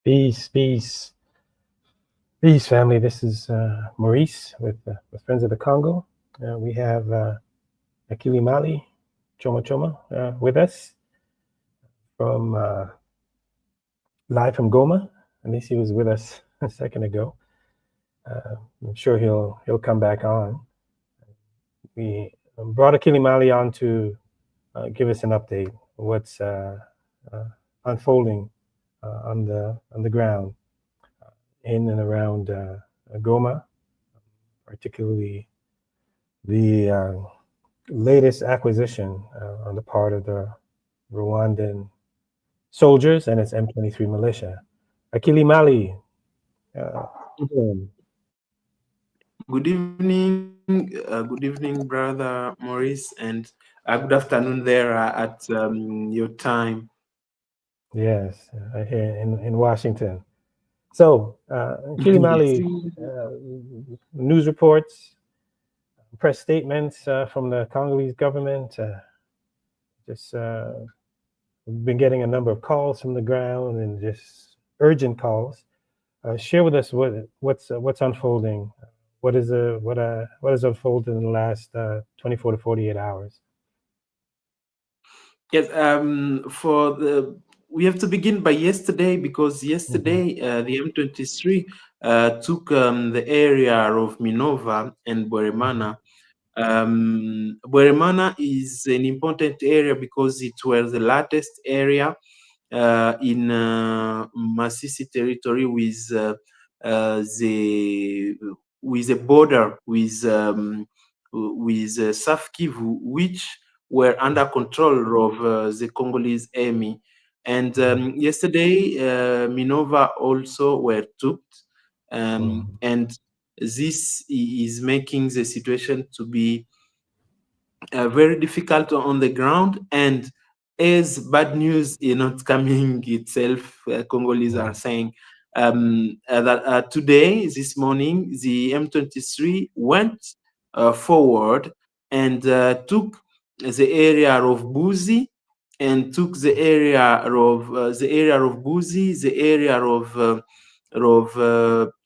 Peace, peace, peace, family. This is Maurice with Friends of the Congo. We have Akili Mali, Choma Choma, with us from live from Goma. At least he was with us a second ago. I'm sure he'll come back on. We brought Akili Mali on to give us an update of what's unfolding on the ground in and around Goma, particularly the latest acquisition on the part of the Rwandan soldiers and its M23 militia. Akili Mali. Good evening, Brother Maurice, and good afternoon there at your time. Yes, here in Washington. So, Akili Mali, news reports, press statements from the Congolese government. We've been getting a number of calls from the ground and just urgent calls. Share with us what's unfolding. What has unfolded in the last 24 to 48 hours? Yes, we have to begin by yesterday, because yesterday the M23 took the area of Minova and Bweremana. Bweremana is an important area because it was the latest area in Masisi territory with a border with South Kivu, which were under control of the Congolese army. And yesterday, Minova also were took, and this is making the situation to be very difficult on the ground. And as bad news is not coming itself, Congolese are saying that today, this morning, the M23 went forward and took the area of Buzi, and took the area of Buzi, the area of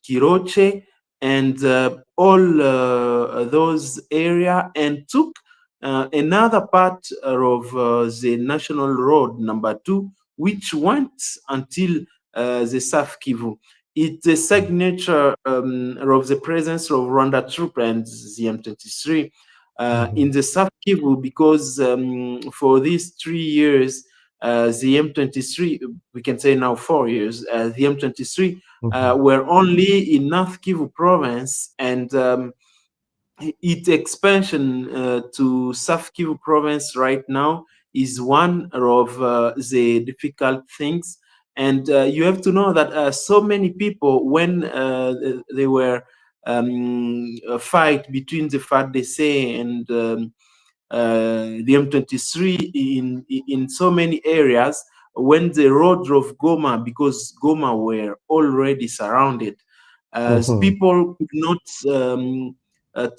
Kiroche, and all those area, and took another part of the national road number 2, which went until the South Kivu. It's a signature of the presence of Rwanda troop and the M23 in the South Kivu, because for these 3 years, the M23, we can say now 4 years, the M23 were only in North Kivu province, and its expansion to South Kivu province right now is one of the difficult things. And you have to know that so many people, when they were a fight between the FARDC and the M23 in so many areas, when the road of Goma, because Goma were already surrounded, people could not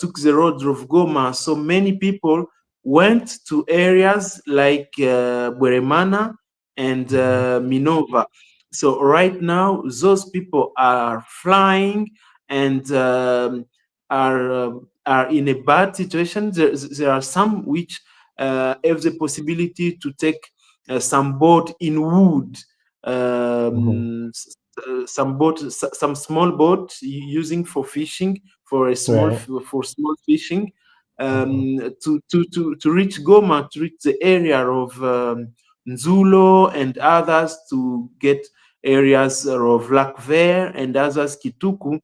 took the road of Goma, so many people went to areas like Bweremana and Minova. So right now, those people are flying and are in a bad situation. There are some which have the possibility to take some boat in wood, some small boat using for fishing, for small fishing, to reach Goma, to reach the area of Nzulo and others, to get areas of Lac Vert and others, Kituku.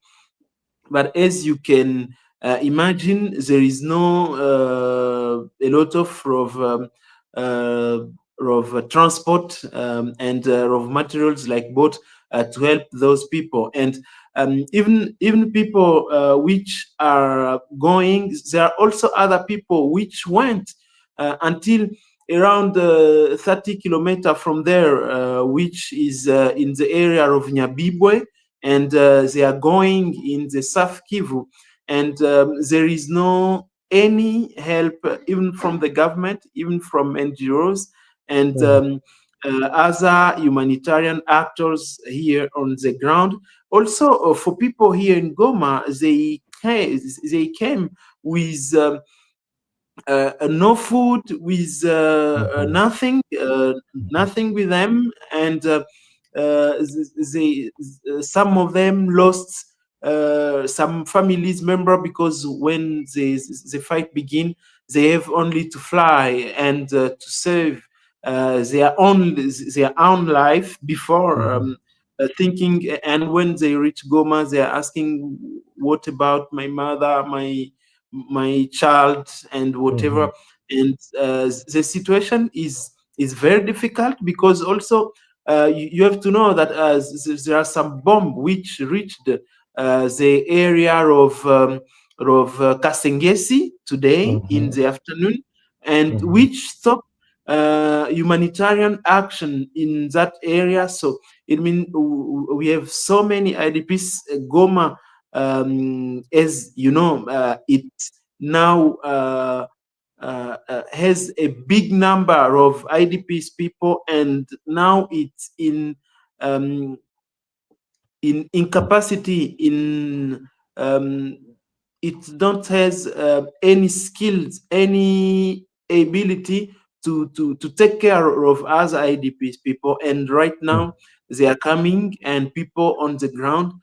But as you can imagine, there is no a lot of transport and of materials like boat to help those people. And even people which are going, there are also other people which went until around 30 kilometers from there, which is in the area of Nyabibwe, and they are going in the South Kivu, and there is no any help even from the government, even from NGOs, and other humanitarian actors here on the ground. Also, for people here in Goma, they came with no food, with nothing with them, and some of them lost some families member, because when the fight begin, they have only to fly and to save their own life before thinking. And when they reach Goma, they are asking, what about my mother, my child, and whatever. And the situation is very difficult, because also you have to know that there are some bomb which reached the area of Kasengesi today in the afternoon, and which stopped humanitarian action in that area. So it means we have so many IDPs. Goma, as you know, it now has a big number of IDPs people, and now it's um, in incapacity, it don't has any skills, any ability to take care of other IDPs people. And right now they are coming, and people on the ground,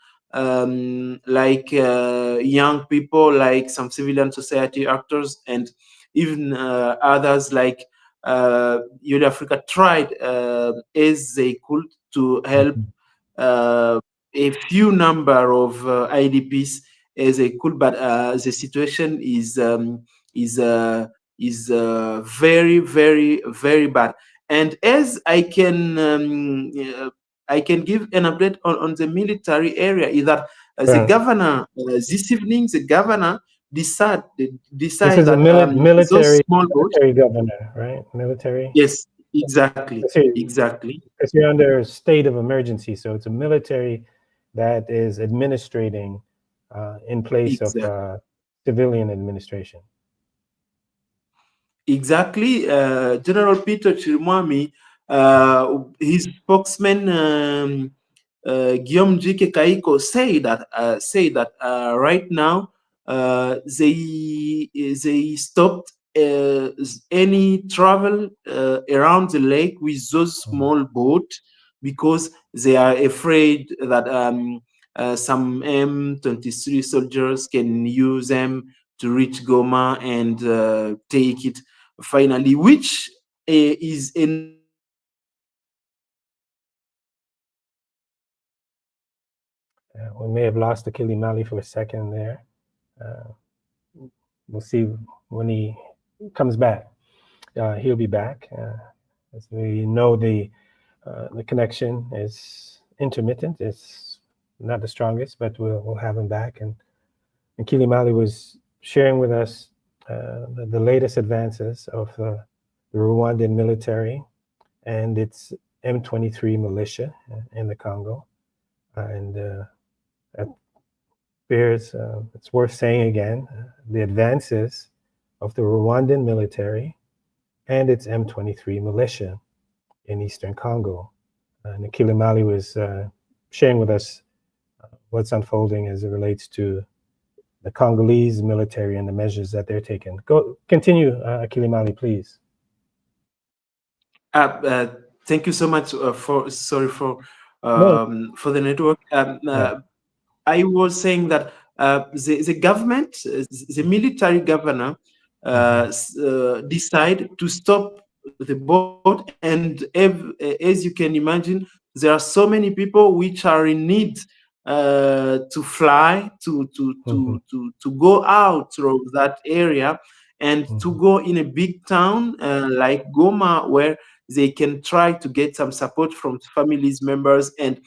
like young people, like some civilian society actors, and even others like Youth Africa tried as they could to help a few number of IDPs as they could, but the situation is uh, is very, very, very bad. And as I can give an update on the military area, is that the governor this evening, the governor decide This decide is a that those small boats. military governor, right? Military. Yes, exactly, See, exactly. because you're under a state of emergency, so it's a military that is administrating in place of Exactly. civilian administration. Exactly. General Peter Chirimwami, his spokesman, Guillaume Jike Kaiko, say that right now they stopped any travel around the lake with those small boats, because they are afraid that some M23 soldiers can use them to reach Goma and take it finally, which is another We may have lost Akili Mali for a second there. We'll see when he comes back. He'll be back. As we know, the connection is intermittent. It's not the strongest, but we'll have him back. And Akili Mali was sharing with us the latest advances of the Rwandan military and its M23 militia in the Congo. And that bears, it's worth saying again, the advances of the Rwandan military and its M23 militia in Eastern Congo. And Akili Mali was sharing with us what's unfolding as it relates to the Congolese military and the measures that they're taking. Continue, Akili Mali, please. thank you so much for the network. I was saying that the government, the military governor, decide to stop the boat, and as you can imagine, there are so many people which are in need to fly to go out of that area and to go in a big town like Goma, where they can try to get some support from families members, and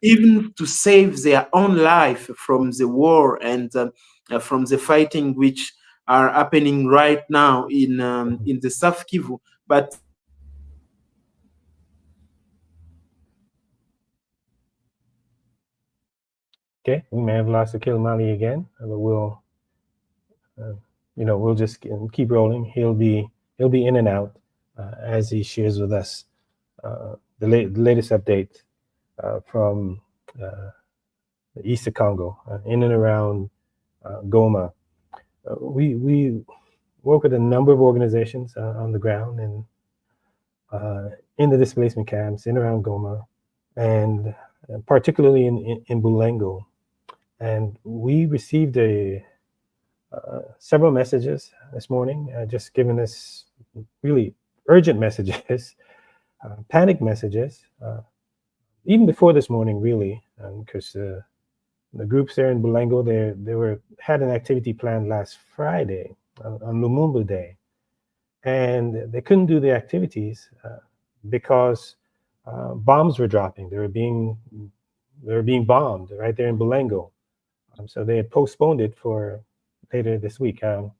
even to save their own life from the war and from the fighting which are happening right now in the South Kivu. But Okay, we may have lost Akili Mali again, but we'll just keep rolling. He'll be in and out. as he shares with us the latest update from the east of Congo, in and around Goma. We work with a number of organizations on the ground and in the displacement camps in around Goma, and particularly in Bulengo. And we received several messages this morning, just giving us really urgent messages, panic messages, even before this morning, really, because the groups there in Bulengo, had an activity planned last Friday on Lumumba Day, and they couldn't do the activities because bombs were dropping. They were being bombed right there in Bulengo. So they had postponed it for later this week. And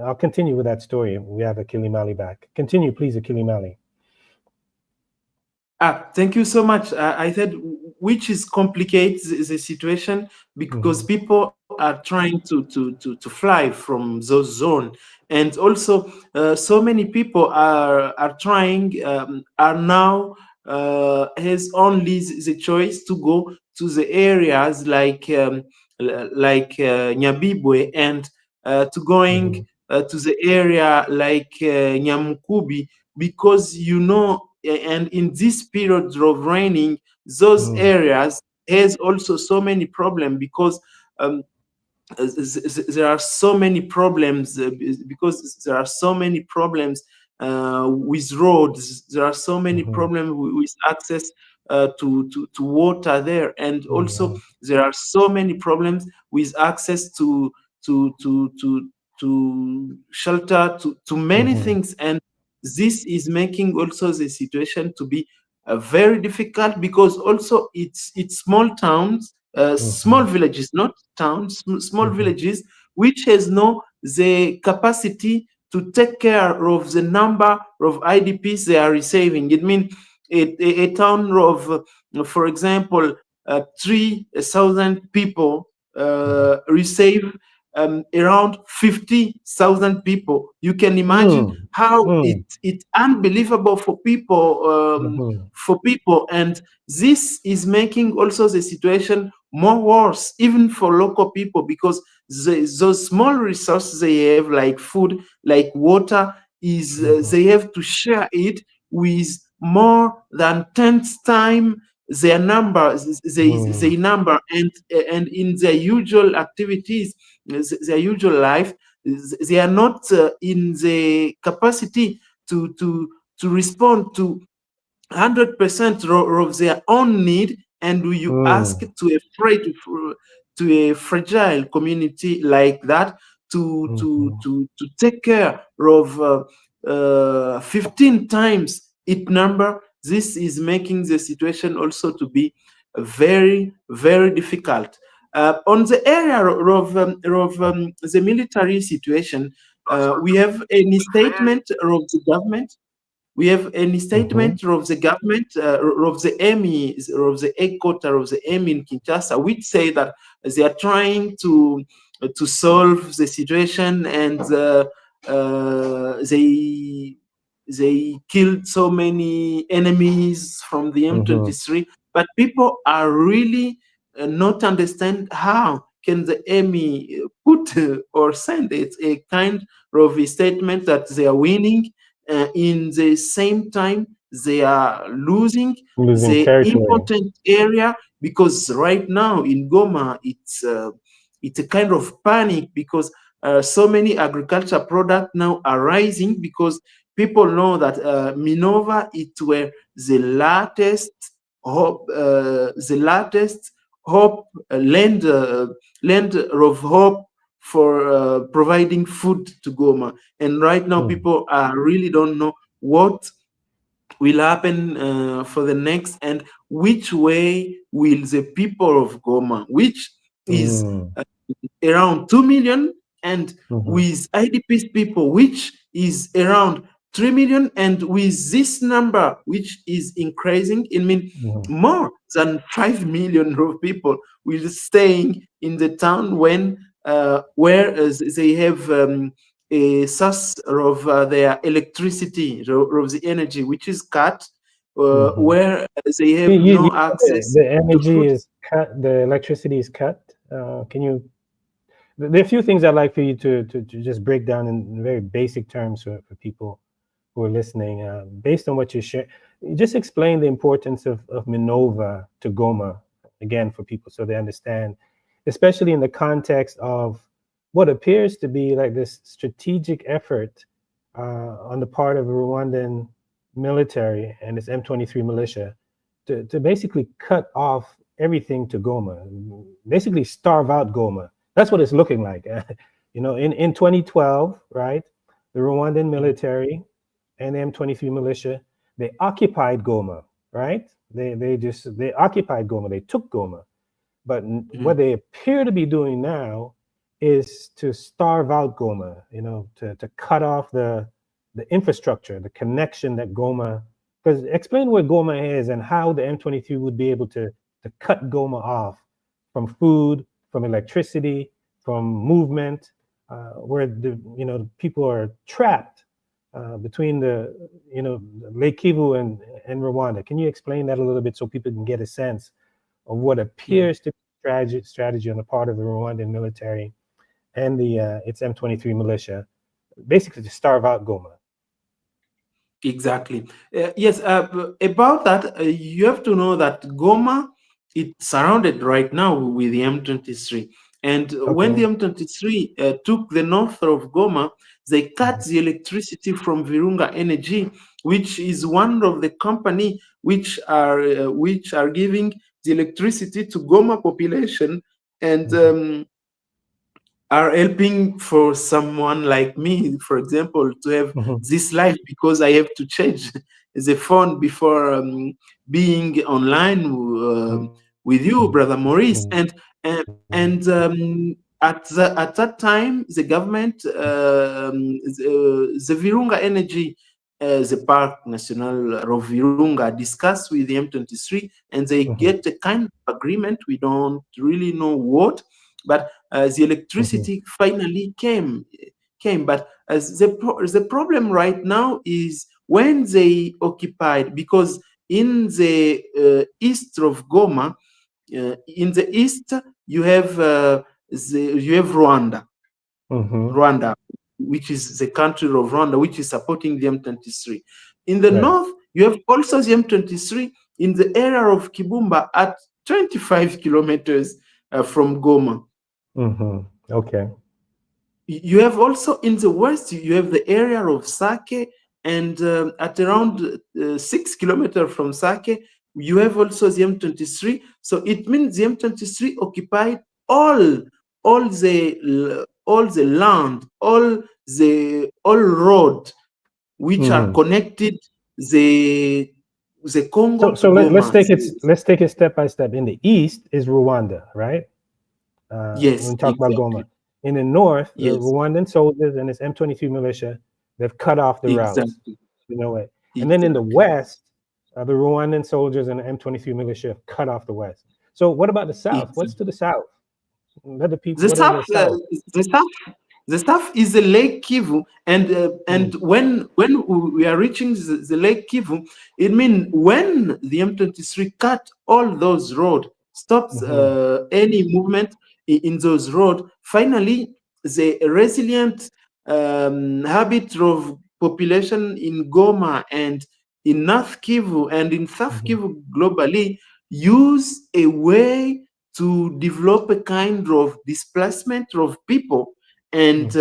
I'll continue with that story. We have Akili Mali back. Continue, please, Akili Mali. Thank you so much. I said, which is complicates the situation because people are trying to fly from those zones, and also so many people are trying are now has only the choice to go to the areas like Nyabibwe and to going to the area like Nyamukubi, because and in this period of raining, those areas has also so many problems because there are so many problems with roads. There are so many problems with access to water there, and also there are so many problems with access to shelter, to many things, and this is making also the situation to be very difficult, because also it's small towns, small villages, not towns, small villages, which has no the capacity to take care of the number of IDPs they are receiving. It means a town of, for example, 3,000 people receive around 50,000 people. You can imagine how it's unbelievable for people, and this is making also the situation more worse, even for local people, because those small resources they have, like food, like water, is they have to share it with more than 10 times their number, and in their usual activities, their usual life, they are not in the capacity to respond to 100% of their own need, and you ask to a fragile community like that to take care of 15 times its number. This is making the situation also to be very, very difficult. On the area of the military situation, we have any statement of the government. We have any statement of the government, of the army, of the headquarters of the army in Kinshasa, which say that they are trying to solve the situation, and they killed so many enemies from the M23. But people are really not understand how can the army put or send it a kind of a statement that they are winning. In the same time, they are losing the territory. important area, because right now in Goma, it's a kind of panic, because so many agriculture products now are rising, because people know that Minova, it were the latest hope, land of hope for providing food to Goma. And right now, people really don't know what will happen for the next, and which way will the people of Goma, which is around 2 million, and with IDPs people, which is around 3 million, and with this number, which is increasing, it means more than 5 million of people will staying in the town when where they have a source of their electricity, of the energy, which is cut, where they have You no said access the to energy food. is cut, the electricity is cut. Can you? There are a few things I'd like for you to just break down in very basic terms for people who are listening. Based on what you share, just explain the importance of Minova to Goma again for people so they understand, especially in the context of what appears to be like this strategic effort on the part of the Rwandan military and its M23 militia to basically cut off everything to Goma, basically starve out Goma. That's what it's looking like. In 2012, right, the Rwandan military and the M23 militia, they occupied Goma, right? They occupied Goma, they took Goma. But what they appear to be doing now is to starve out Goma, to cut off the infrastructure, the connection that Goma. Because explain what Goma is and how the M23 would be able to cut Goma off from food, from electricity, from movement, where the people are trapped between the Lake Kivu and Rwanda. Can you explain that a little bit so people can get a sense of what appears to be strategy on the part of the Rwandan military and its M23 militia, basically to starve out Goma? Exactly. Yes, about that, you have to know that Goma, it's surrounded right now with the M23. And when the M23 took the north of Goma, they cut the electricity from Virunga Energy, which is one of the company which are giving the electricity to Goma population and are helping for someone like me, for example, to have this life, because I have to change the phone before being online with you, Brother Maurice. And at that time, the government, the Virunga Energy, the Park National of Virunga, discussed with the M23, and they get a kind of agreement. We don't really know what, but the electricity finally came. But the problem right now is when they occupied, because in the east of Goma, in the east you have Rwanda, Rwanda, which is the country of Rwanda, which is supporting the M23. In the north, you have also the M23 in the area of Kibumba at 25 kilometers from Goma. Okay. You have also in the west, you have the area of Sake, and at around 6 kilometers from Sake, you have also the M23. So it means the M23 occupied all the land, all road which are connected the Congo to Let's Goma. take it step by step. In the east is Rwanda, right? Yes, when we talk exactly. about Goma. In the north, the Yes. Rwandan soldiers and its M23 militia, they've cut off the routes. Exactly. And Exactly. then in the west, the Rwandan soldiers and the M23 militia have cut off the west. So what about the south? Exactly. What's to the south? Let the people. The What south, is the south? the south is the Lake Kivu, and when we are reaching the Lake Kivu, it means when the M23 cut all those roads, stops any movement in those roads. Finally, the resilient habit of population in Goma and in North Kivu and in South Kivu globally use a way to develop a kind of displacement of people and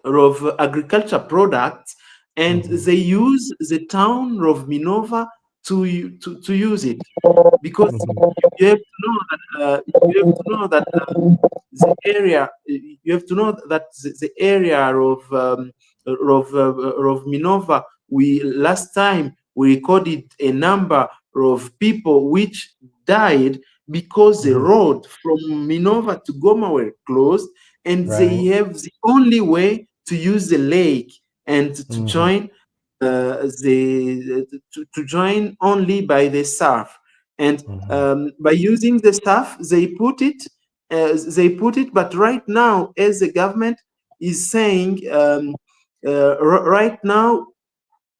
of agriculture products, and they use the town of Minova to use it, because you have to know that the area, you have to know that the area of Minova, we last time we recorded a number of people which died because the road from Minova to Goma were closed, and they have the only way to use the lake and to join to join only by the surf. And by using the surf, they put it they put it. But right now, as the government is saying, right now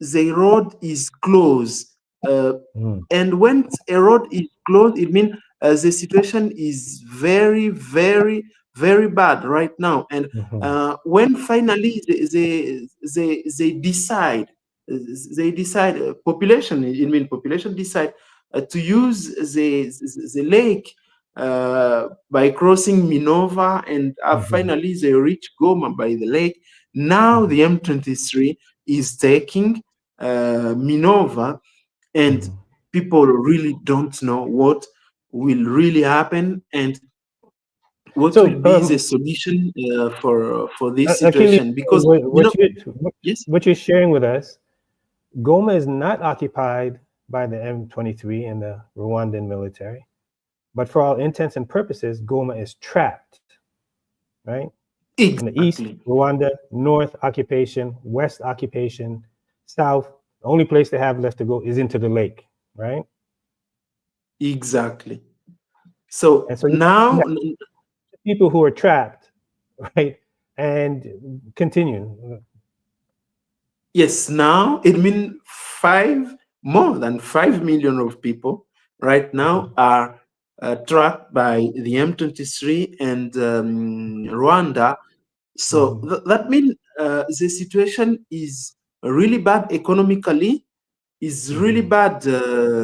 the road is closed. And when a road is closed, it means the situation is very, very, very bad right now. And when finally they decide, population, it means population decide to use the lake by crossing Minova, and finally they reach Goma by the lake. Now the M23 is taking Minova, and people really don't know what will really happen and what will So, be the solution for this Achille, situation. Because yes, what you're sharing with us, Goma is not occupied by the M23 and the Rwandan military, but for all intents and purposes, Goma is trapped, right? In the east, exactly, Rwanda; north, occupation; west, occupation; south, the only place they have left to go is into the lake, right? exactly. So And so you now, have people who are trapped, right? And continue. yes, now it means more than 5 million of people right now are trapped by the M23 and Rwanda. So that means the situation is really bad economically, is really bad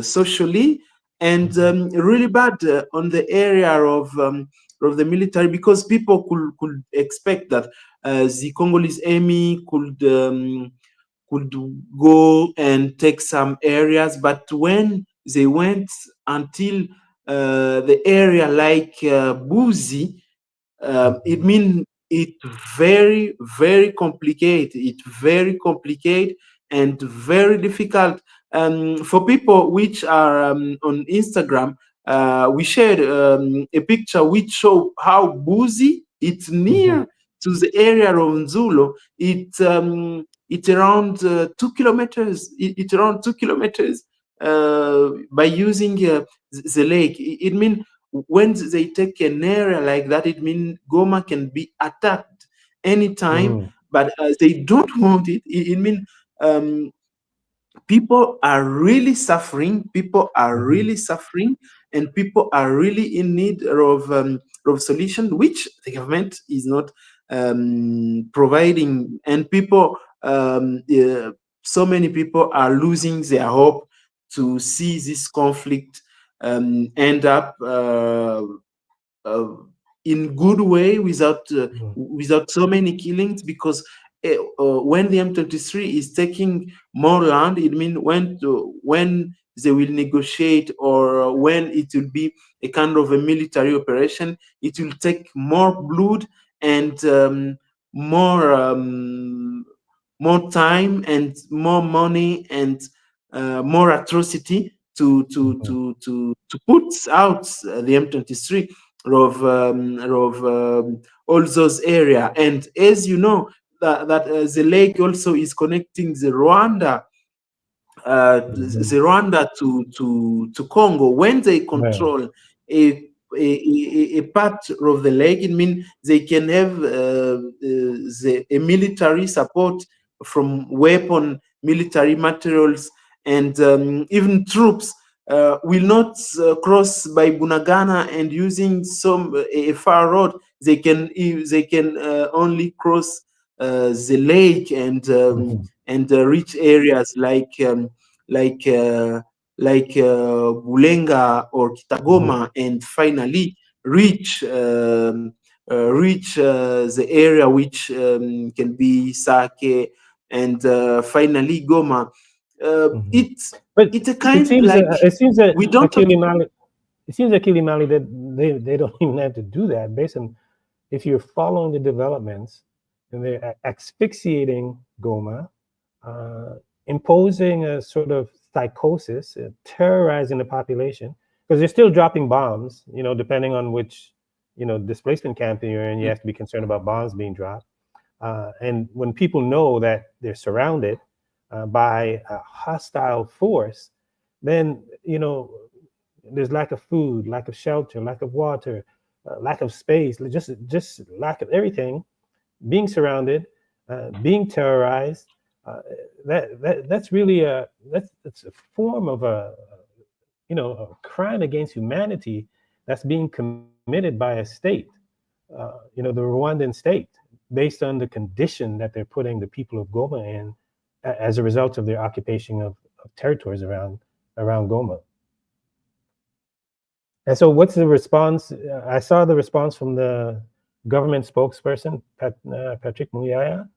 socially, and really bad on the area of the military, because people could expect that the Congolese army could go and take some areas, but when they went until the area like Buzi, it means it very, very complicated. It's very complicated and very difficult for people which are on Instagram. We shared a picture which show how Buzi, it's near to the area of Nzulo. It's around 2 kilometers. It's around 2 kilometers by using the lake. It means when they take an area like that, it means Goma can be attacked anytime, but they don't want it. It means people are really suffering. People are really suffering, and people are really in need of solution, which the government is not providing. And people, so many people are losing their hope to see this conflict end up uh, in good way without so many killings, because when the M23 is taking more land, it means when they will negotiate, or when it will be a kind of a military operation, it will take more blood and more more time and more money and more atrocity to put out the M23 of all those area. And as you know, that the lake also is connecting the Rwanda to Congo. When they control a part of the lake, it means they can have a military support from weapon, military materials, and even troops will not cross by Bunagana and using a far road. They can only cross the lake and reach areas like Bulenga or Kitagoma, and finally reach the area which can be Sake, and finally Goma. It's But it's a it kind seems like it seems that we don't. Achille Mali, it seems Achille Mali that they don't even have to do that. Based on, if you're following the developments, and they're asphyxiating Goma, imposing a sort of psychosis, terrorizing the population, because they're still dropping bombs. Depending on which displacement camp you're in, you have to be concerned about bombs being dropped. And when people know that they're surrounded by a hostile force, then there's lack of food, lack of shelter, lack of water, lack of space, just lack of everything, being surrounded, being terrorized. Uh, that's really that's a form of a crime against humanity that's being committed by a state, the Rwandan state, based on the condition that they're putting the people of Goma in as a result of their occupation of territories around Goma. And so, what's the response? I saw the response from the government spokesperson, Patrick Muyaya.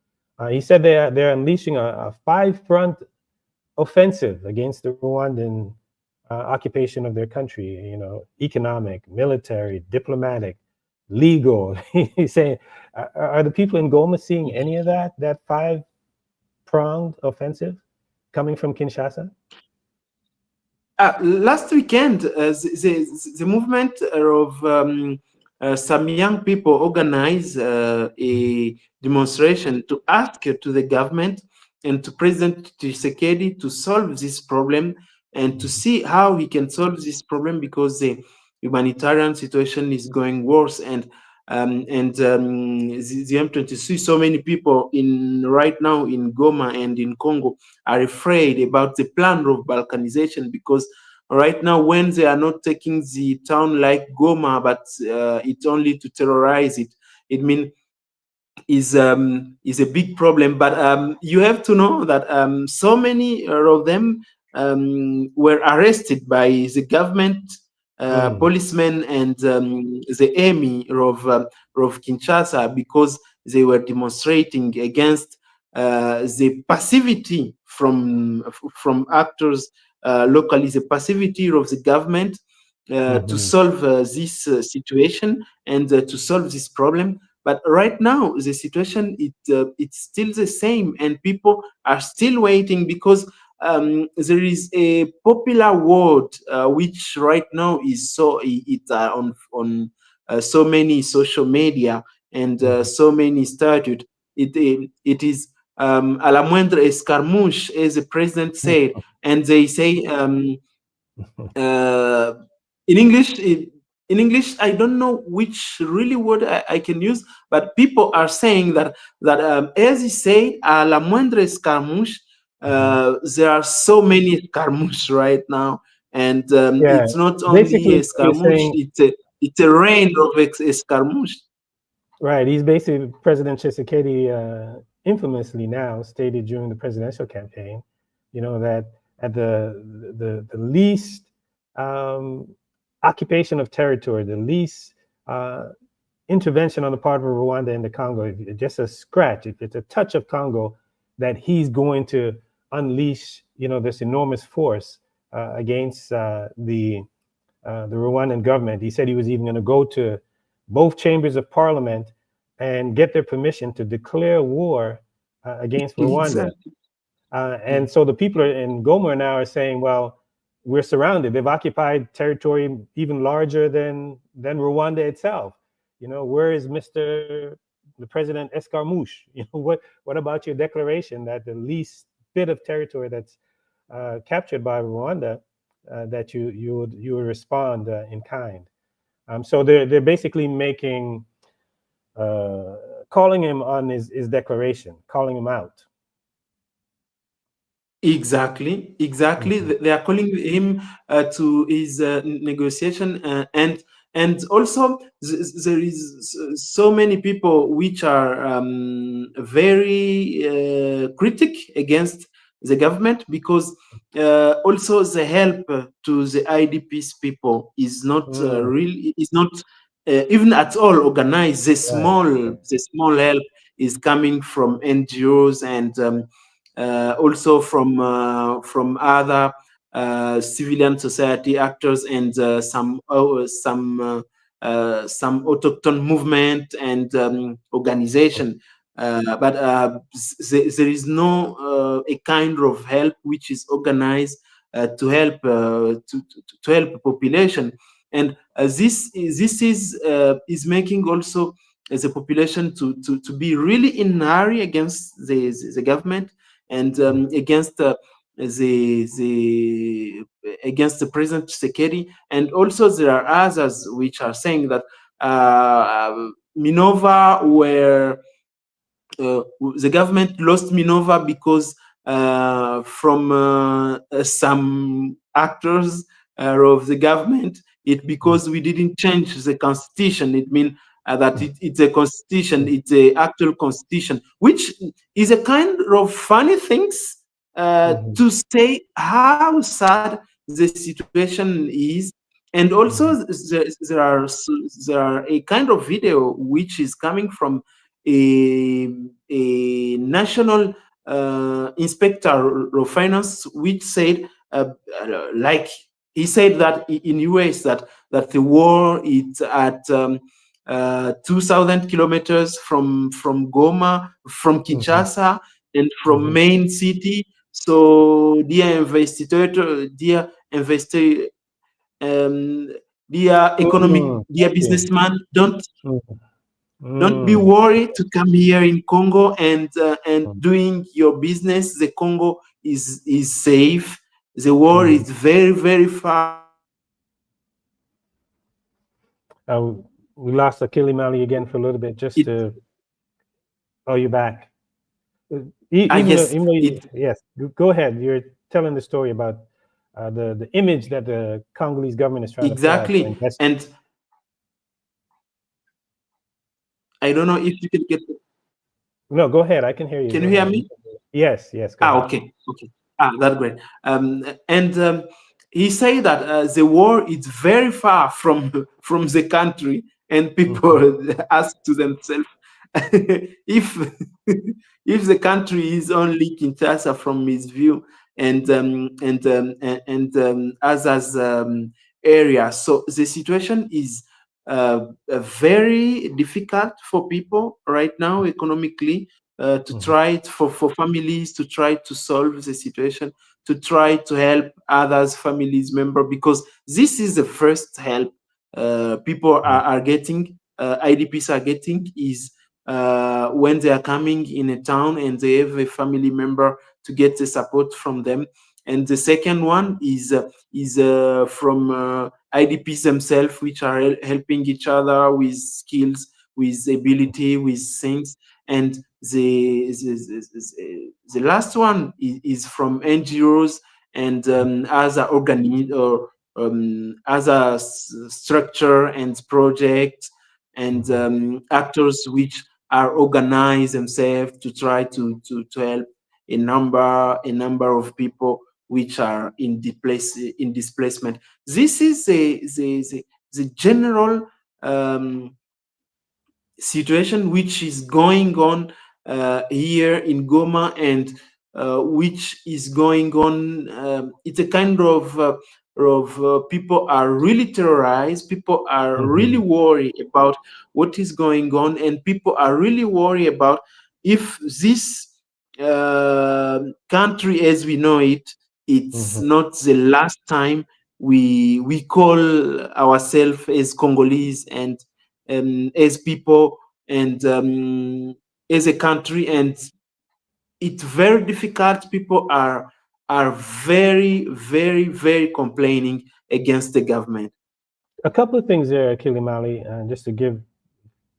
He said they're unleashing a five-front offensive against the Rwandan occupation of their country. Economic, military, diplomatic, legal. He's saying, are the people in Goma seeing any of that five-pronged offensive coming from Kinshasa? Last weekend, the movement of some young people organized a demonstration to ask to the government and to President Tshisekedi to solve this problem and to see how he can solve this problem, because the humanitarian situation is going worse, and the M23, so many people right now in Goma and in Congo are afraid about the plan of balkanization, because right now when they are not taking the town like Goma, but it's only to terrorize it, it means is a big problem. But you have to know that so many of them were arrested by the government policemen and the army of Kinshasa, because they were demonstrating against the passivity from actors locally, the passivity of the government to solve this situation and to solve this problem. But right now, the situation it's still the same, and people are still waiting, because there is a popular word which right now is on so many social media and so many statutes. It is a la moindre escarmouche, as the president said, and they say uh, in English. In English, I don't know which really word I can use, but people are saying that as he said, a la moindre escarmouche, there are so many escarmouche right now, and Yeah, it's not only basically what he's escarmouche; saying, it's a rain of escarmouche. right? He's basically President Tshisekedi infamously now stated during the presidential campaign, that at the least occupation of territory, the least intervention on the part of Rwanda and the Congo, if it's just a scratch, if it's a touch of Congo, that he's going to unleash, this enormous force against the Rwandan government. He said he was even going to go to both chambers of parliament and get their permission to declare war against Rwanda. Exactly. And so the people in Goma now are saying, well, we're surrounded. They've occupied territory even larger than Rwanda itself. Where is the President Escarmouche? What about your declaration that the least bit of territory that's captured by Rwanda, that you would respond in kind? So they're basically calling him on his declaration, calling him out. Exactly. They are calling him to his negotiation, and also there is so many people which are very critic against the government, because also the help to the IDPs people is not even at all organized. The small help is coming from NGOs and also from other civilian society actors and some autochthon movement and organization. But there is no a kind of help which is organized to help to help the population, and this is making also the population to be really in a hurry against the government and against against the President Tshisekedi. And also there are others which are saying that Minova were the government lost Minova because from some actors of the government, because we didn't change the constitution. It means that it's a constitution, it's a actual constitution, which is a kind of funny things to say how sad the situation is. And also there are a kind of video which is coming from a national inspector of finance, which said, like he said that in US that the war is at 2,000 kilometers from Goma, from Kinshasa, and from main city. So dear investigator, dear economic, dear businessman, don't be worried to come here in Congo and doing your business. The Congo is safe. The war is very, very far. We lost Akili Mali again for a little bit. Just to, oh, you're back. Yes, go ahead. You're telling the story about the image that the Congolese government is trying to exactly, and I don't know if you can get. No, go ahead. I can hear you. Can you hear me? Yes. Okay. That's great. He said that the war is very far from the country, and people ask to themselves if the country is only Kinshasa from his view, and others area. So the situation is very difficult for people right now economically, to try for families to try to solve the situation, to try to help others families member, because this is the first help people are getting, IDPs are getting, is when they are coming in a town and they have a family member to get the support from them. And the second one is from IDPs themselves, which are helping each other with skills, with ability, with things. And the last one is from NGOs and other or other structure and projects and actors which are organized themselves to try to help a number of people which are in displacement. This is the general situation which is going on here in Goma, and which is going on. It's a kind of people are really terrorized. People are really worried about what is going on, and people are really worried about if this country as we know it, it's not the last time we call ourselves as Congolese and as people and as a country. And it's very difficult. People are very, very, very complaining against the government. A couple of things there, Akili Mali, just to give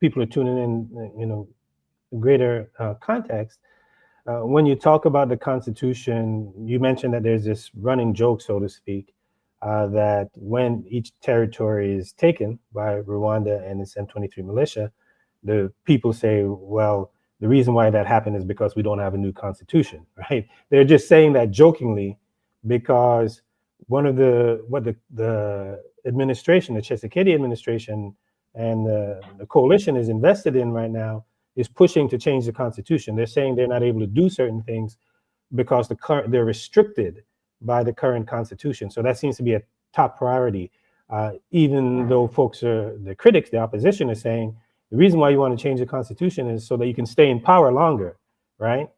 people who are tuning in, greater context. When you talk about the Constitution, you mentioned that there's this running joke, so to speak, that when each territory is taken by Rwanda and its M23 militia, the people say, well, the reason why that happened is because we don't have a new constitution, right? They're just saying that jokingly because what the administration, the Tshisekedi administration and the coalition is invested in right now is pushing to change the constitution. They're saying they're not able to do certain things because they're restricted by the current constitution. So that seems to be a top priority, even though the critics, the opposition, is saying the reason why you want to change the constitution is so that you can stay in power longer, right?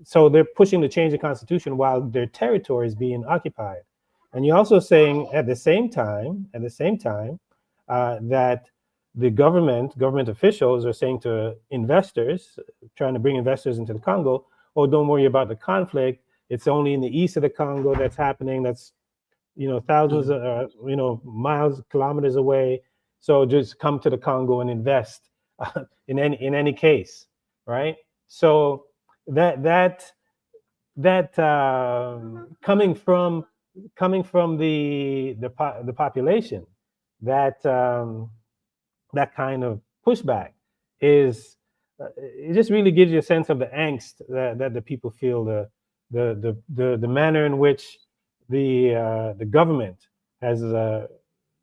So they're pushing to change the constitution while their territory is being occupied. And you're also saying at the same time, that the government officials are saying to investors, trying to bring investors into the Congo, oh, don't worry about the conflict. It's only in the east of the Congo that's happening. That's, thousands of, miles, kilometers away. So just come to the Congo and invest in any case, right? So that coming from the population, that that kind of pushback is it just really gives you a sense of the angst that the people feel, the manner in which the government has or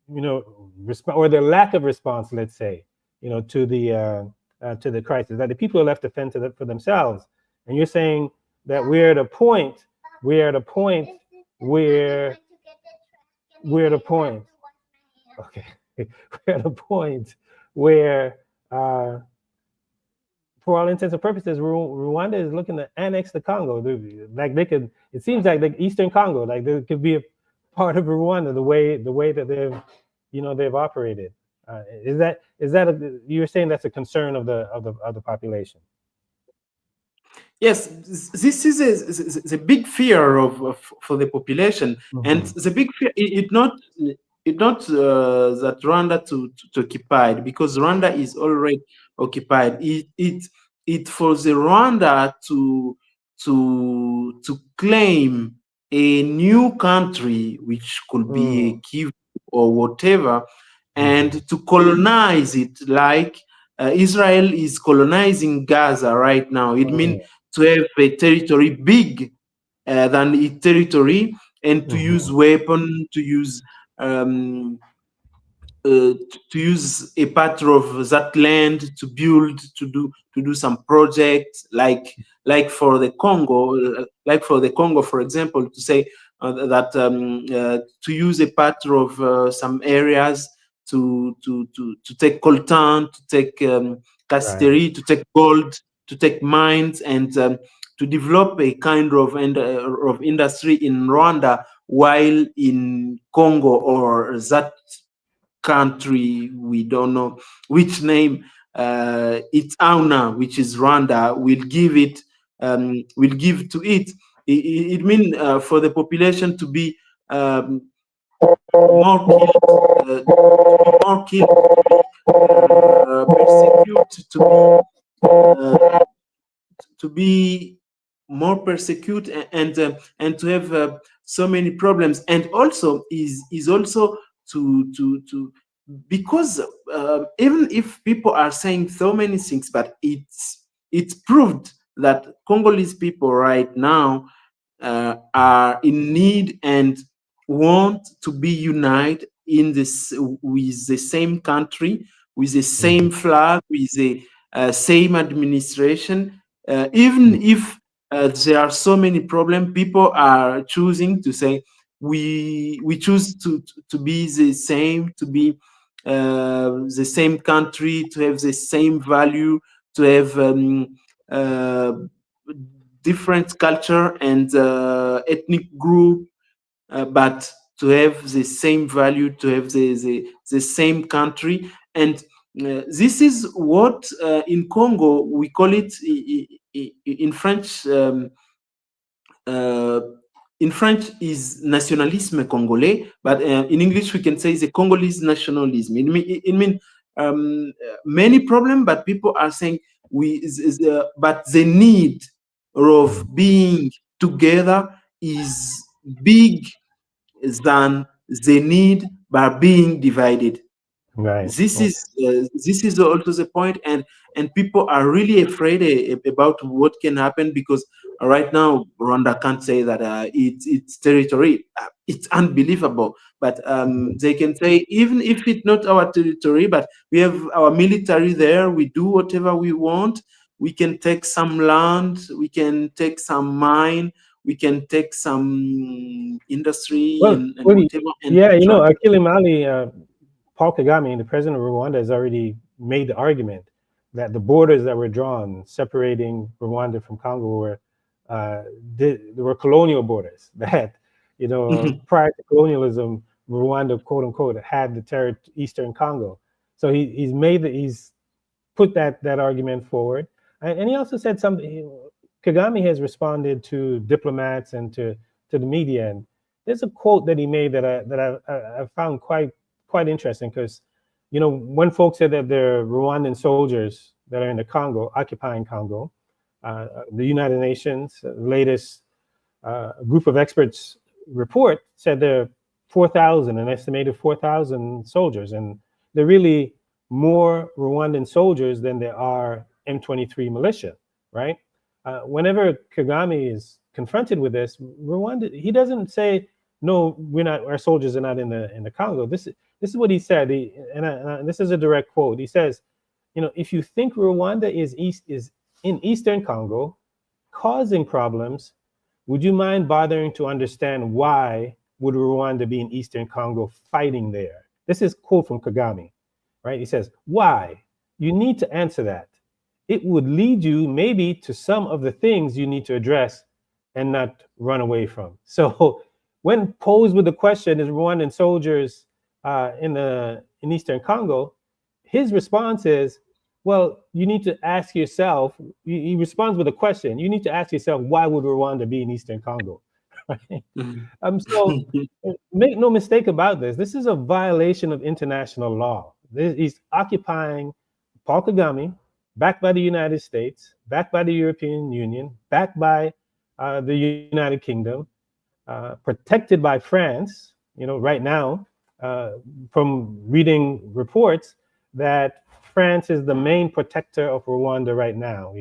the lack of response, let's say, to the crisis, that the people are left to fend for themselves. And you're saying that we're at a point where okay, we're at a point where for all intents and purposes, Rwanda is looking to annex the Congo. Like they could, it seems like the Eastern Congo, like there could be a part of Rwanda the way that they've operated. Is that you're saying that's a concern of the population? Yes, this is the big fear for the population, and the big fear it not that Rwanda to occupied, because Rwanda is already occupied. It for the Rwanda to claim a new country, which could be a Kivu or whatever, and to colonize it like Israel is colonizing Gaza right now. It means to have a territory big than its territory, and to use weapon, to use a part of that land to build, to do some projects like for the Congo, for example, to say that to use a part of some areas to take coltan, to take castery, to take gold, to take mines, and to develop a kind of industry in Rwanda, while in Congo or that country, we don't know which name its owner, which is Rwanda, will give to it. It means for the population to be more killed, persecuted, to be more persecuted, and to have so many problems, and also is also to because even if people are saying so many things, but it's proved that Congolese people right now are in need and want to be united in this with the same country, with the same flag, with the same administration. Even if there are so many problems, people are choosing to say we choose to be the same, to be the same country, to have the same value, to have different culture and ethnic group, but to have the same value, to have the same country. And this is what in Congo we call it in French. In French is nationalisme congolais, but in English we can say the Congolese nationalism. It means many problems, but people are saying but the need of being together is big than the need by being divided. Right. This is also the point, and people are really afraid about what can happen, because right now Rwanda can't say that it's territory. It's unbelievable, but they can say even if it's not our territory, but we have our military there. We do whatever we want. We can take some land. We can take some mine. We can take some industry and whatever. And yeah, Akili Mali, Paul Kagame, the president of Rwanda, has already made the argument that the borders that were drawn separating Rwanda from Congo were colonial borders. That prior to colonialism, Rwanda, quote unquote, had the Eastern Congo. So he's put that argument forward, and he also said something. Kagame has responded to diplomats and to the media, and there's a quote that he made that I found quite interesting, because When folks said that they're Rwandan soldiers that are in the Congo, occupying Congo, the United Nations latest group of experts report said there are 4,000, an estimated 4,000 soldiers, and they're really more Rwandan soldiers than there are M23 militia, right? Whenever Kagame is confronted with this, Rwanda, he doesn't say, "No, we're not. Our soldiers are not in the Congo." This is what he said, and this is a direct quote. He says, if you think Rwanda is in Eastern Congo, causing problems, would you mind bothering to understand why would Rwanda be in Eastern Congo fighting there? This is a quote from Kagame, right? He says, why? You need to answer that. It would lead you maybe to some of the things you need to address and not run away from. So when posed with the question, is Rwandan soldiers in Eastern Congo, his response is, well, you need to ask yourself, he responds with a question. You need to ask yourself, why would Rwanda be in Eastern Congo? Right? So make no mistake about this. This is a violation of international law. He's occupying Paul Kagame, backed by the United States, backed by the European Union, backed by the United Kingdom, protected by France. Right now, from reading reports, that France is the main protector of Rwanda right now,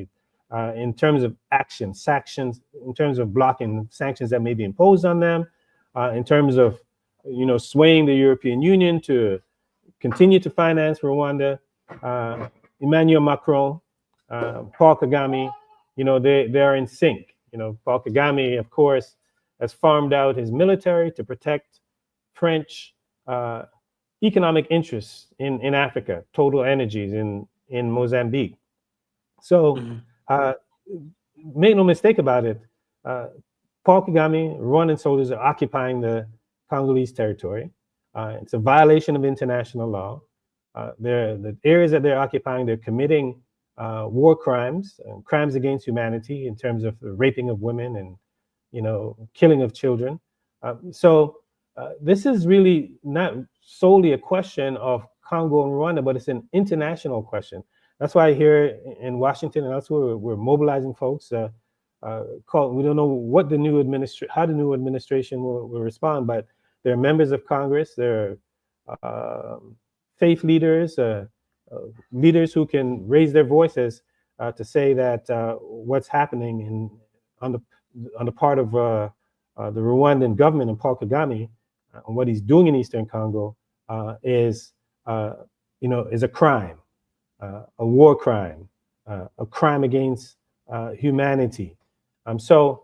in terms of sanctions, in terms of blocking sanctions that may be imposed on them, in terms of, swaying the European Union to continue to finance Rwanda. Emmanuel Macron, Paul Kagame, they are in sync. Paul Kagame, of course, has farmed out his military to protect French economic interests in Africa, Total Energies in Mozambique. So make no mistake about it, Paul Kagame, Rwandan soldiers are occupying the Congolese territory. It's a violation of international law. The areas that they're occupying, they're committing war crimes, crimes against humanity in terms of the raping of women and killing of children. So this is really not solely a question of Congo and Rwanda, but it's an international question. That's why here in Washington and elsewhere, we're mobilizing folks. We don't know what how the new administration will respond, but there are members of Congress, there are faith leaders, leaders who can raise their voices to say that what's happening on the part of the Rwandan government and Paul Kagame, and what he's doing in Eastern Congo is a crime, a war crime, a crime against humanity. So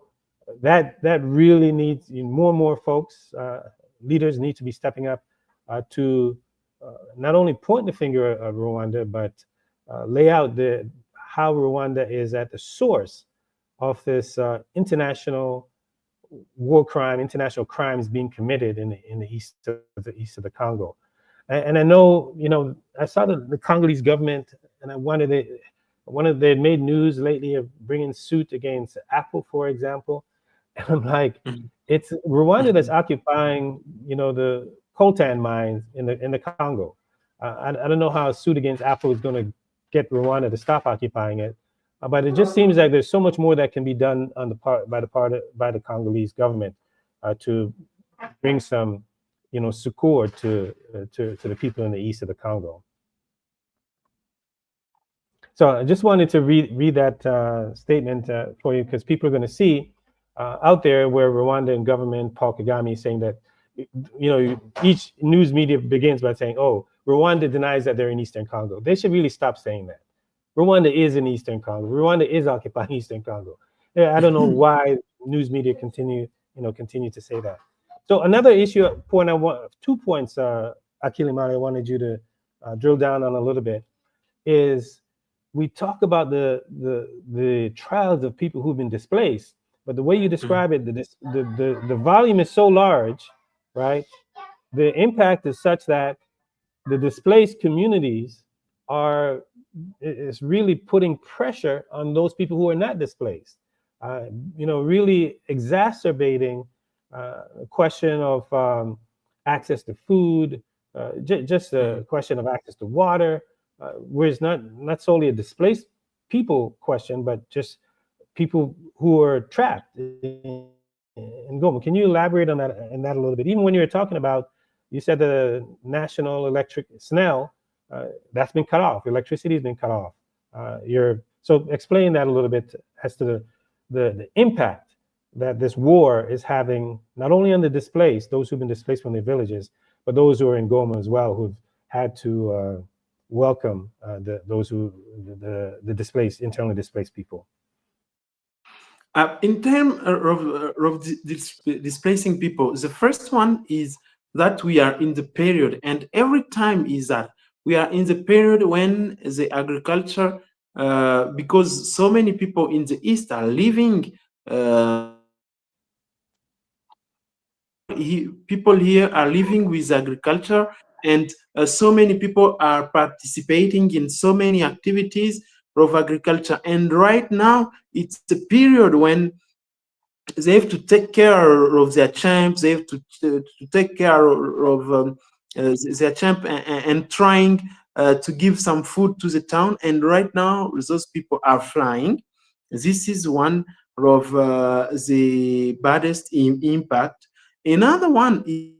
that really needs more and more folks, leaders need to be stepping up to not only point the finger at Rwanda, but lay out how Rwanda is at the source of this international war crime, international crimes being committed in the east of the Congo. And I know, I saw the Congolese government, and they had made news lately of bringing suit against Apple, for example. And I'm like, it's Rwanda that's occupying, the coltan mines in the Congo. I don't know how a suit against Apple is going to get Rwanda to stop occupying it. But it just seems like there's so much more that can be done by the Congolese government to bring some, succor to the people in the east of the Congo. So I just wanted to read that statement for you, because people are going to see out there where Rwandan government, Paul Kagame, is saying that, each news media begins by saying, "Oh, Rwanda denies that they're in Eastern Congo." They should really stop saying that. Rwanda is in Eastern Congo. Rwanda is occupying Eastern Congo. I don't know why news media continue to say that. So another point 2 points, Akilimali, I wanted you to drill down on a little bit, is we talk about the trials of people who've been displaced, but the way you describe it, the volume is so large, right? The impact is such that the displaced communities is really putting pressure on those people who are not displaced. Really exacerbating a question of access to food, just a question of access to water, where it's not solely a displaced people question, but just people who are trapped in Goma. Can you elaborate on that a little bit? Even when you were talking about, you said the national electric SNEL, that's been cut off. Electricity has been cut off. So explain that a little bit as to the impact that this war is having, not only on the displaced, those who've been displaced from their villages, but those who are in Goma as well, who've had to welcome the displaced, internally displaced people. In terms of displacing people, the first one is that we are in the period, and every time is that we are in the period when the agriculture, because so many people in the east are living, people here are living with agriculture, and so many people are participating in so many activities of agriculture. And right now, it's a period when they have to take care of their champs. They have to take care of their champ and trying to give some food to the town. And right now, those people are flying. This is one of the baddest impact. Another one is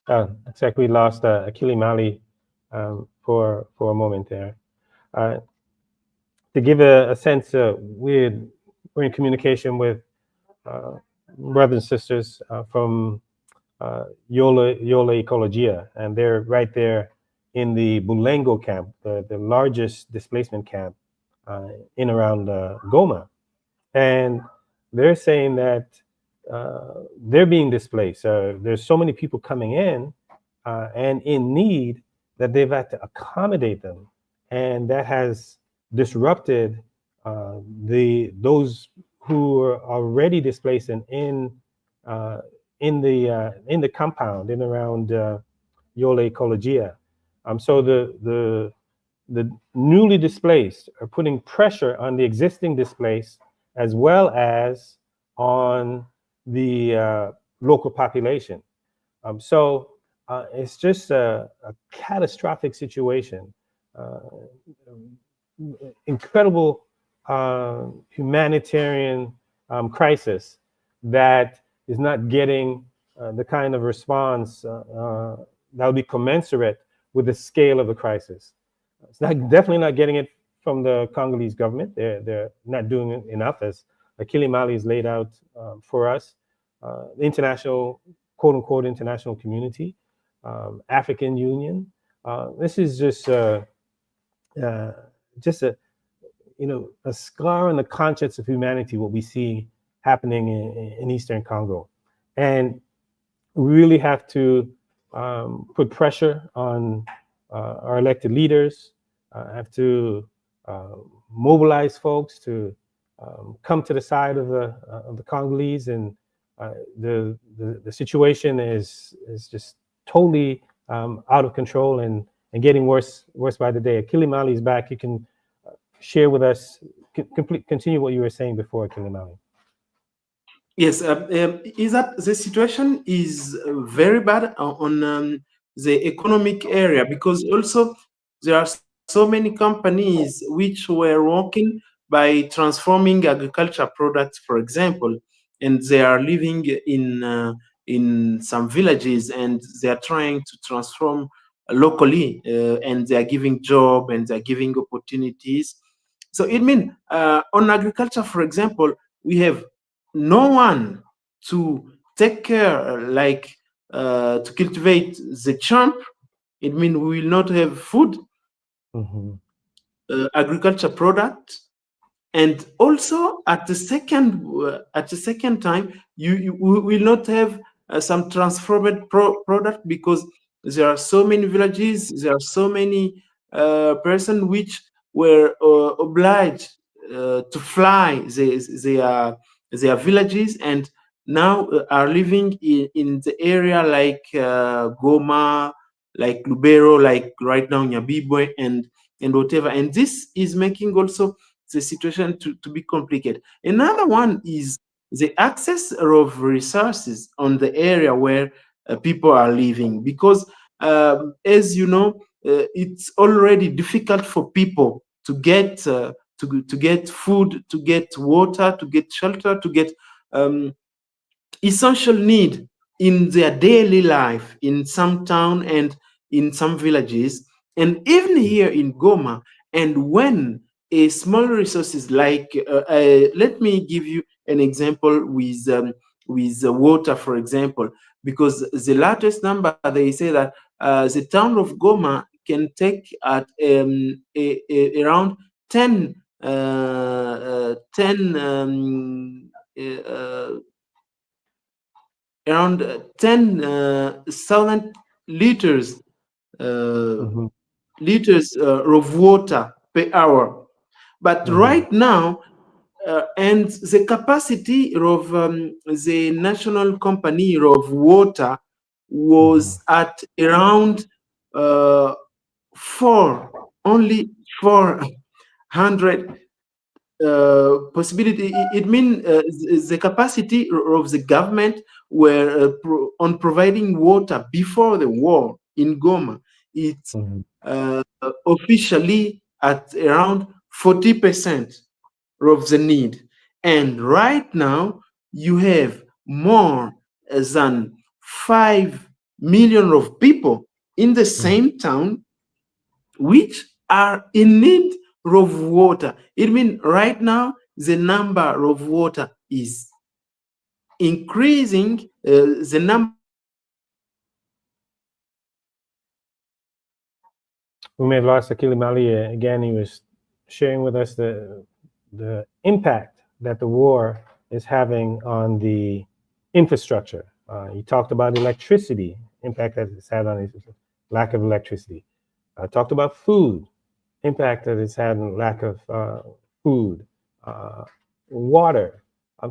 It's like we lost Akili Mali for a moment there. To give a sense, we're in communication with brothers and sisters from Yola Ecologia, and they're right there in the Bulengo camp, the largest displacement camp in around Goma. And they're saying that they're being displaced. There's so many people coming in and in need that they've had to accommodate them, and that has disrupted those who are already displaced and in the compound in around Yola Ecologia. So the newly displaced are putting pressure on the existing displaced as well as on the local population. So it's just a catastrophic situation, incredible humanitarian crisis that is not getting the kind of response that will be commensurate with the scale of the crisis. It's definitely not getting it from the Congolese government. They're not doing enough, as Akili Mali has laid out for us. The international, quote unquote, international community, African Union. This is just a a scar on the conscience of humanity, what we see happening in Eastern Congo. And we really have to put pressure on our elected leaders, have to mobilize folks to come to the side of the Congolese. And the situation is just totally out of control and getting worse by the day. Akili Mali is back. You can share with us, continue what you were saying before, Akili Mali. Yes, is that the situation is very bad on the economic area, because also there are so many companies which were working by transforming agriculture products, for example, and they are living in some villages and they are trying to transform locally, and they are giving job and they are giving opportunities. So it means on agriculture, for example, we have no one to take care, like to cultivate the champ. It means we will not have food, agriculture product, and also at the second time, you will not have some transformed product, because there are so many villages, there are so many persons which were obliged to fly their villages, and now are living in the area like Goma, like Lubero, like right now Nyabibwe, and whatever. And this is making also the situation to be complicated. Another one is the access of resources on the area where people are living, because as you know, it's already difficult for people to get to get food, to get water, to get shelter, to get um, essential need in their daily life in some town and in some villages, and even here in Goma. And when a small resources like let me give you an example with water, for example, because the latest number, they say that the town of Goma can take at around 10 10 uh, around 10,000 liters uh, Mm-hmm. of water per hour. But Mm-hmm. right now, and the capacity of the national company of water Mm-hmm. was at around uh, four, only 400 possibility. It means the capacity of the government were on providing water before the war in Goma. It's Mm-hmm. officially at around 40% of the need. And right now, you have more than 5 million of people in the Mm-hmm. same town which are in need of water. It means right now the number of water is increasing. The number of We may have lost Akili Mali again. He was sharing with us the impact that the war is having on the infrastructure. He talked about electricity, impact that it's had on the lack of electricity. Talked about food, impact that it's had on lack of food, uh, water.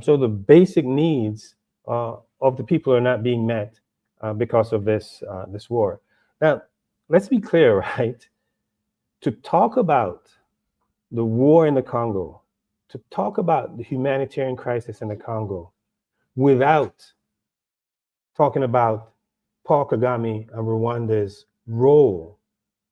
So the basic needs of the people are not being met because of this war. Now, let's be clear, right? To talk about the war in the Congo, to talk about the humanitarian crisis in the Congo without talking about Paul Kagame and Rwanda's role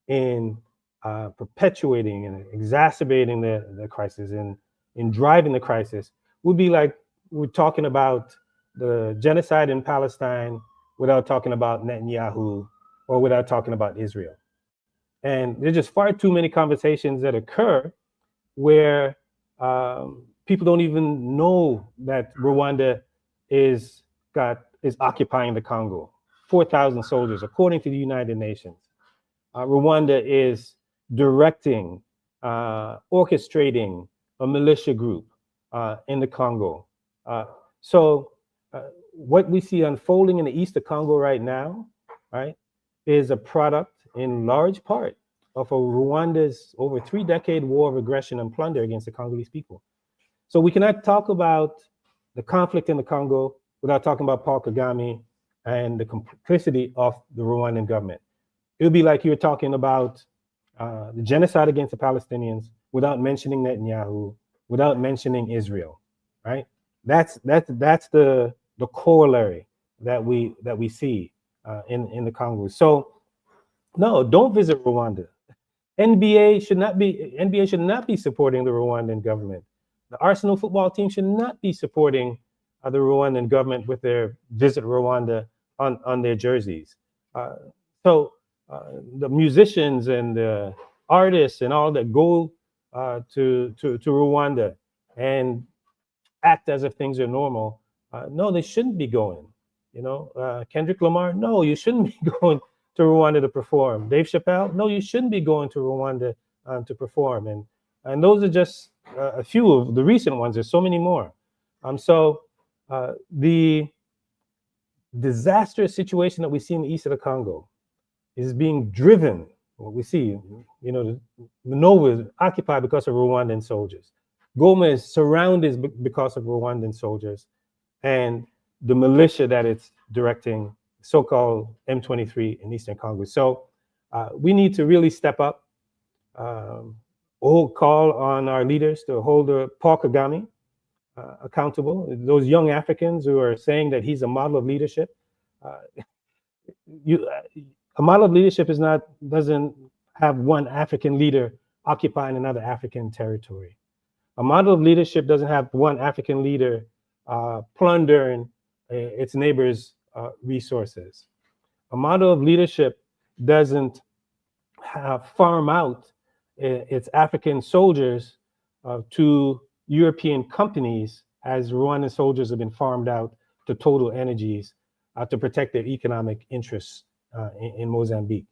in perpetuating and exacerbating the crisis and in driving the crisis would be like we're talking about the genocide in Palestine without talking about Netanyahu or without talking about Israel. And there's just far too many conversations that occur where people don't even know that Rwanda is occupying the Congo. 4,000 soldiers, according to the United Nations. Rwanda is directing, orchestrating a militia group in the Congo. Uh, so, what we see unfolding in the east of Congo right now, right, is a product in large part of a Rwanda's over 3 decade war of aggression and plunder against the Congolese people. So we cannot talk about the conflict in the Congo without talking about Paul Kagame and the complicity of the Rwandan government. It would be like you're talking about the genocide against the Palestinians without mentioning Netanyahu, without mentioning Israel, right? That's the corollary that we see in the Congo. So no, don't visit Rwanda. NBA should not be supporting the Rwandan government. The Arsenal football team should not be supporting the Rwandan government with their visit Rwanda on their jerseys. Uh, so the musicians and the artists and all that go to Rwanda and act as if things are normal. No, they shouldn't be going. Kendrick Lamar, no, you shouldn't be going to Rwanda to perform. Dave Chappelle, no, you shouldn't be going to Rwanda to perform. And those are just a few of the recent ones. There's so many more. So the disastrous situation that we see in the east of the Congo is being driven. What we see, Minova is occupied because of Rwandan soldiers. Goma is surrounded because of Rwandan soldiers, and the militia that it's directing, so-called M23 in Eastern Congo. So we need to really step up, call on our leaders to hold Paul Kagame accountable. Those young Africans who are saying that he's a model of leadership. A model of leadership doesn't have one African leader occupying another African territory. A model of leadership doesn't have one African leader plundering its neighbors' resources. A model of leadership doesn't farm out its African soldiers to European companies, as Rwandan soldiers have been farmed out to Total Energies to protect their economic interests in Mozambique.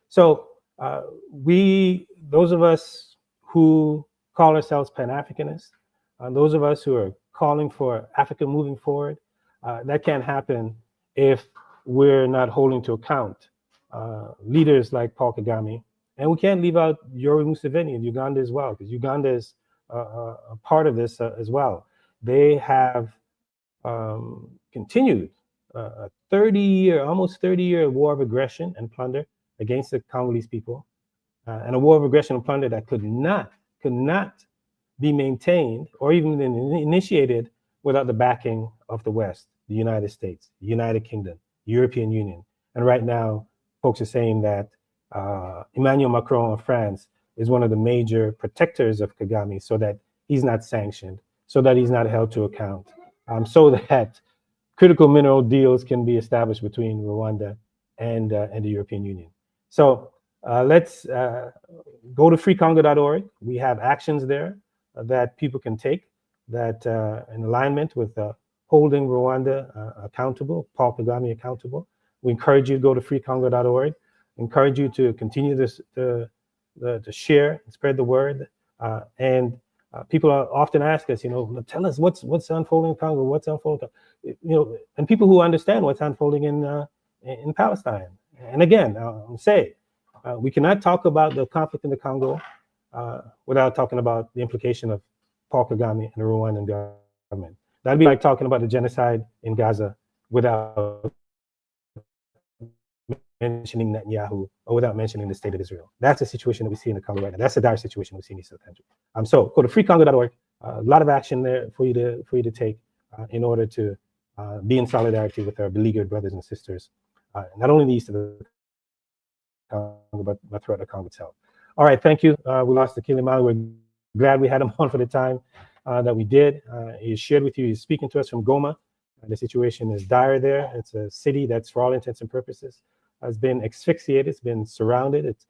So those of us who call ourselves Pan-Africanists, those of us who are calling for Africa moving forward, that can't happen if we're not holding to account leaders like Paul Kagame. And we can't leave out Yoweri Museveni in Uganda as well, because Uganda is a part of this as well. They have continued a 30-year, almost 30-year war of aggression and plunder against the Congolese people, and a war of aggression and plunder that could not be maintained or even initiated without the backing of the West, the United States, the United Kingdom, European Union. And right now, folks are saying that Emmanuel Macron of France is one of the major protectors of Kagame, so that he's not sanctioned, so that he's not held to account, so that critical mineral deals can be established between Rwanda and the European Union. So let's go to freecongo.org. We have actions there that people can take that in alignment with holding Rwanda accountable, Paul Kagame accountable. We encourage you to go to freecongo.org. Encourage you to continue this to share and spread the word. And people often ask us, tell us what's unfolding in Congo, what's unfolding, and people who understand what's unfolding in Palestine. And again, I'll say, we cannot talk about the conflict in the Congo without talking about the implication of Paul Kagame and the Rwandan government. That'd be like talking about the genocide in Gaza without mentioning Netanyahu or without mentioning the state of Israel. That's the situation that we see in the Congo right now. That's the dire situation we see in East country. So go to freecongo.org. A lot of action there for you to take in order to be in solidarity with our beleaguered brothers and sisters, not only in the east of the Congo, but throughout the Congo itself. All right, thank you. We lost Akili Mali. We're glad we had him on for the time that we did. He shared with you, he's speaking to us from Goma. The situation is dire there. It's a city that's, for all intents and purposes, has been asphyxiated. It's been surrounded. It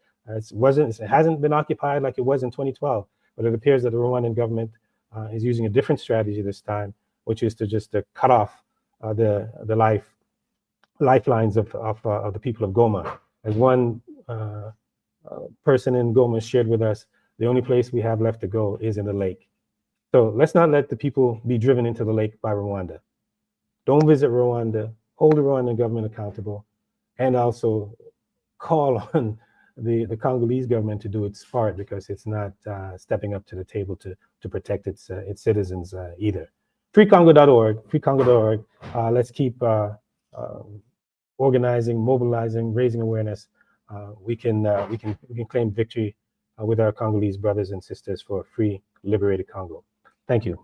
hasn't been occupied like it was in 2012, but it appears that the Rwandan government is using a different strategy this time, which is to just cut off the lifelines of the people of Goma. As one person in Goma shared with us, the only place we have left to go is in the lake. So let's not let the people be driven into the lake by Rwanda. Don't visit Rwanda. Hold the Rwandan government accountable, and also call on the Congolese government to do its part, because it's not stepping up to the table to protect its citizens either. freecongo.org. Let's keep organizing, mobilizing, raising awareness. We can claim victory with our Congolese brothers and sisters for a free, liberated Congo. Thank you.